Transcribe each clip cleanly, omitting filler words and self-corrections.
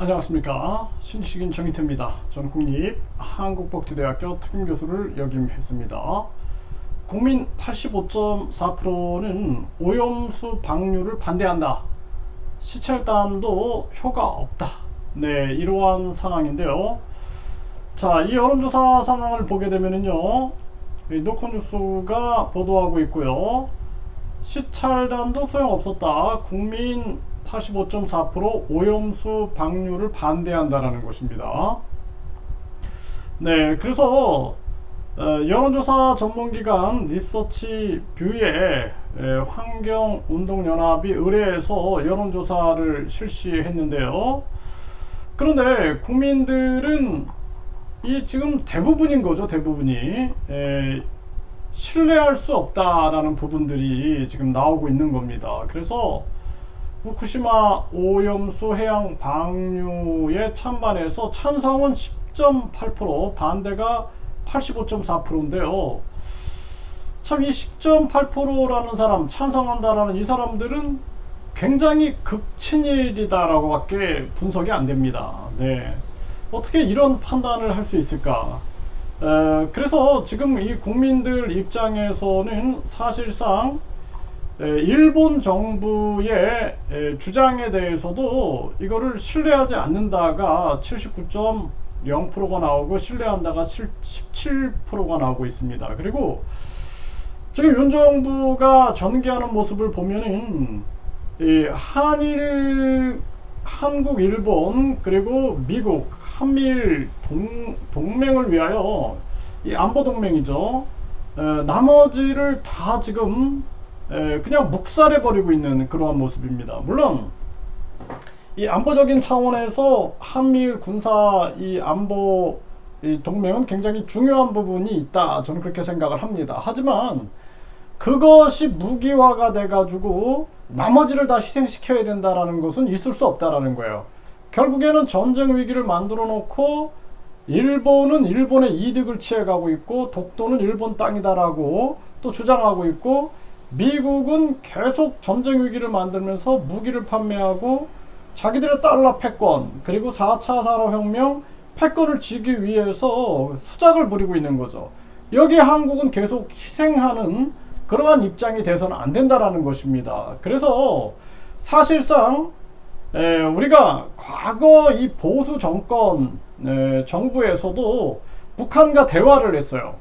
안녕하십니까. 신식인 정희태입니다. 저는 국립 한국복지대학교 특임교수를 역임했습니다. 국민 85.4%는 오염수 방류를 반대한다. 시찰단도 효과 없다. 네, 이러한 상황인데요. 자, 이 여론조사 상황을 보게 되면은요, 노컷뉴스가 보도하고 있고요. 시찰단도 소용없었다. 국민 85.4% 오염수 방류를 반대한다라는 것입니다. 네, 그래서 여론조사 전문기관 리서치 뷰에 환경운동연합이 의뢰해서 여론조사를 실시했는데요. 그런데 국민들은 이 지금 대부분인 거죠. 대부분이 신뢰할 수 없다라는 부분들이 지금 나오고 있는 겁니다. 그래서 후쿠시마 오염수 해양 방류에 찬반해서 찬성은 10.8%, 반대가 85.4%인데요. 참 이 10.8%라는 사람, 찬성한다라는 이 사람들은 굉장히 극친일이다라고 밖에 분석이 안 됩니다. 네. 어떻게 이런 판단을 할 수 있을까? 그래서 지금 이 국민들 입장에서는 사실상 일본 정부의 주장에 대해서도 이거를 신뢰하지 않는다가 79.0%가 나오고 신뢰한다가 17%가 나오고 있습니다. 그리고 지금 윤 정부가 전개하는 모습을 보면은 이 한일, 한국, 일본 그리고 미국, 한미일 동맹을 위하여 이 안보 동맹이죠. 나머지를 다 지금 그냥 묵살해 버리고 있는 그러한 모습입니다. 물론 이 안보적인 차원에서 한미일 군사 이 안보 이 동맹은 굉장히 중요한 부분이 있다, 저는 그렇게 생각을 합니다. 하지만 그것이 무기화가 돼 가지고 나머지를 다 희생시켜야 된다라는 것은 있을 수 없다라는 거예요. 결국에는 전쟁 위기를 만들어 놓고 일본은 일본의 이득을 취해 가고 있고 독도는 일본 땅이다라고 또 주장하고 있고, 미국은 계속 전쟁 위기를 만들면서 무기를 판매하고 자기들의 달러 패권 그리고 4차 산업혁명 패권을 쥐기 위해서 수작을 부리고 있는 거죠. 여기에 한국은 계속 희생하는 그러한 입장이 돼서는 안 된다라는 것입니다. 그래서 사실상 우리가 과거 이 보수 정권 정부에서도 북한과 대화를 했어요.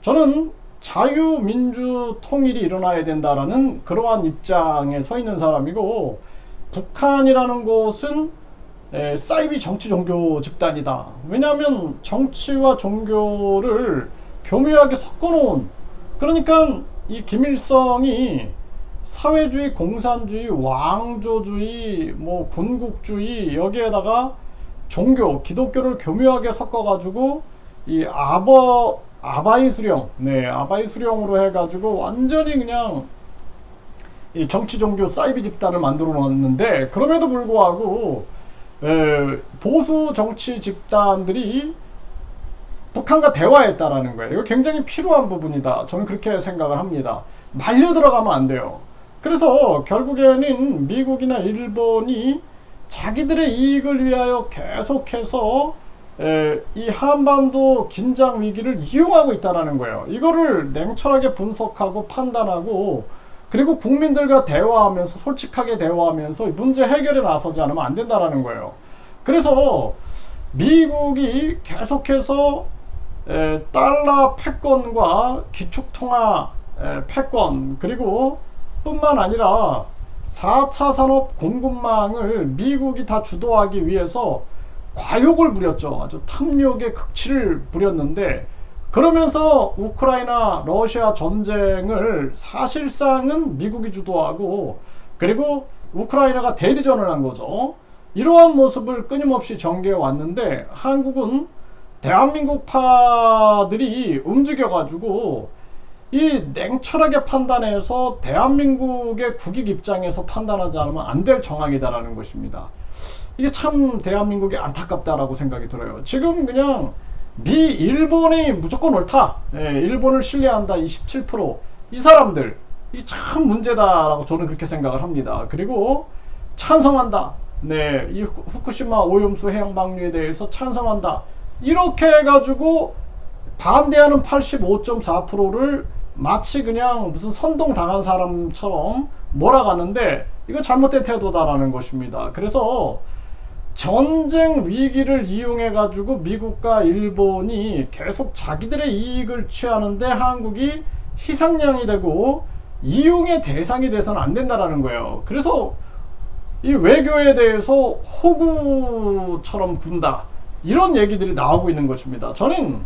저는 자유민주 통일이 일어나야 된다라는 그러한 입장에 서 있는 사람이고, 북한이라는 곳은 사이비 정치 종교 집단이다. 왜냐하면 정치와 종교를 교묘하게 섞어놓은, 그러니까 이 김일성이 사회주의, 공산주의, 왕조주의, 뭐 군국주의, 여기에다가 종교, 기독교를 교묘하게 섞어가지고 이 아바이 수령, 아바이 수령으로 해가지고 완전히 그냥 이 정치 종교 사이비 집단을 만들어 놨는데, 그럼에도 불구하고 보수 정치 집단들이 북한과 대화했다라는 거예요. 이거 굉장히 필요한 부분이다, 저는 그렇게 생각을 합니다. 말려 들어가면 안 돼요. 그래서 결국에는 미국이나 일본이 자기들의 이익을 위하여 계속해서 이 한반도 긴장 위기를 이용하고 있다는 거예요. 이거를 냉철하게 분석하고 판단하고, 그리고 국민들과 대화하면서 솔직하게 대화하면서 문제 해결에 나서지 않으면 안 된다는 거예요. 그래서 미국이 계속해서 달러 패권과 기축통화 패권, 그리고 뿐만 아니라 4차 산업 공급망을 미국이 다 주도하기 위해서 과욕을 부렸죠. 아주 탐욕의 극치를 부렸는데, 그러면서 우크라이나 러시아 전쟁을 사실상은 미국이 주도하고, 그리고 우크라이나가 대리전을 한 거죠. 이러한 모습을 끊임없이 전개해 왔는데, 한국은 대한민국파들이 움직여가지고 이 냉철하게 판단해서 대한민국의 국익 입장에서 판단하지 않으면 안 될 정황이다라는 것입니다. 이게 참 대한민국이 안타깝다라고 생각이 들어요. 지금 그냥 일본이 무조건 옳다, 일본을 신뢰한다, 이 17%, 이 사람들 이 참 문제다라고 저는 그렇게 생각을 합니다. 그리고 찬성한다, 네, 이 후쿠시마 오염수 해양 방류에 대해서 찬성한다. 이렇게 해가지고 반대하는 85.4%를 마치 그냥 무슨 선동당한 사람처럼 몰아가는데 이거 잘못된 태도다라는 것입니다. 그래서 전쟁 위기를 이용해 가지고 미국과 일본이 계속 자기들의 이익을 취하는데 한국이 희생양이 되고 이용의 대상이 돼서는 안 된다라는 거예요. 그래서 이 외교에 대해서 호구처럼 군다, 이런 얘기들이 나오고 있는 것입니다. 저는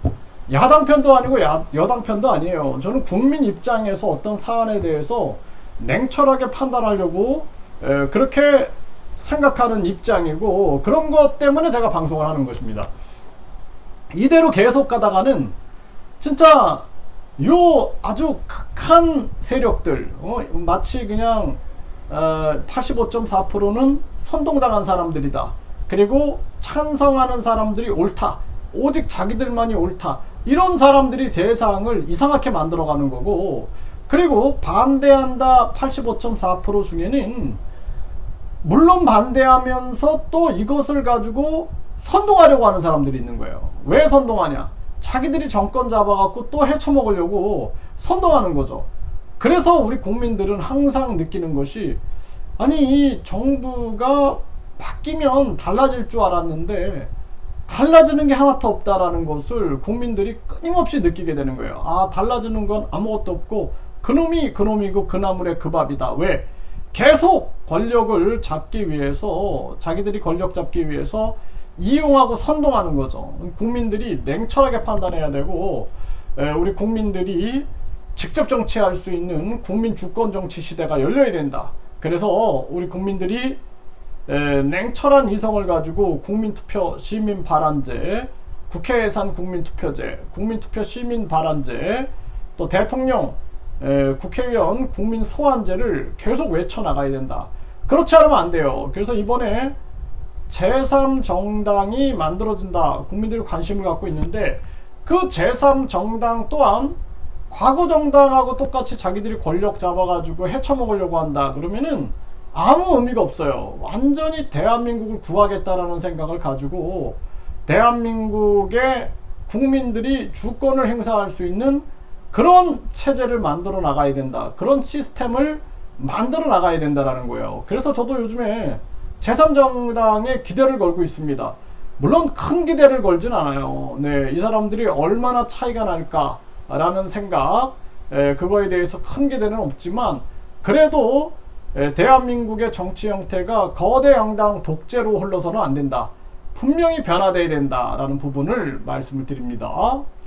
야당 편도 아니고 여당 편도 아니에요. 저는 국민 입장에서 어떤 사안에 대해서 냉철하게 판단하려고 그렇게 생각하는 입장이고, 그런 것 때문에 제가 방송을 하는 것입니다. 이대로 계속 가다가는 진짜 요 아주 극한 세력들, 마치 그냥 85.4%는 선동당한 사람들이다, 그리고 찬성하는 사람들이 옳다, 오직 자기들만이 옳다, 이런 사람들이 세상을 이상하게 만들어가는 거고, 그리고 반대한다 85.4% 중에는 물론 반대하면서 또 이것을 가지고 선동하려고 하는 사람들이 있는 거예요. 왜 선동하냐? 자기들이 정권 잡아갖고 또 헤쳐먹으려고 선동하는 거죠. 그래서 우리 국민들은 항상 느끼는 것이, 아니 이 정부가 바뀌면 달라질 줄 알았는데 달라지는 게 하나도 없다라는 것을 국민들이 끊임없이 느끼게 되는 거예요. 아, 달라지는 건 아무것도 없고 그놈이 그놈이고 그 나물에 그 밥이다. 왜? 계속 권력을 잡기 위해서, 자기들이 권력 잡기 위해서 이용하고 선동하는 거죠. 국민들이 냉철하게 판단해야 되고, 우리 국민들이 직접 정치할 수 있는 국민 주권 정치 시대가 열려야 된다. 그래서 우리 국민들이 냉철한 이성을 가지고 국민투표 시민발안제, 국회 예산 국민투표제, 국민투표 시민발안제, 또 대통령 국회의원 국민 소환제를 계속 외쳐나가야 된다. 그렇지 않으면 안 돼요. 그래서 이번에 제3정당이 만들어진다, 국민들이 관심을 갖고 있는데, 그 제3정당 또한 과거 정당하고 똑같이 자기들이 권력 잡아가지고 헤쳐먹으려고 한다 그러면은 아무 의미가 없어요. 완전히 대한민국을 구하겠다라는 생각을 가지고 대한민국의 국민들이 주권을 행사할 수 있는 그런 체제를 만들어 나가야 된다, 그런 시스템을 만들어 나가야 된다라는 거예요. 그래서 저도 요즘에 제3정당에 기대를 걸고 있습니다. 물론 큰 기대를 걸진 않아요. 네, 이 사람들이 얼마나 차이가 날까라는 생각, 그거에 대해서 큰 기대는 없지만, 그래도 대한민국의 정치 형태가 거대 양당 독재로 흘러서는 안 된다, 분명히 변화돼야 된다라는 부분을 말씀을 드립니다.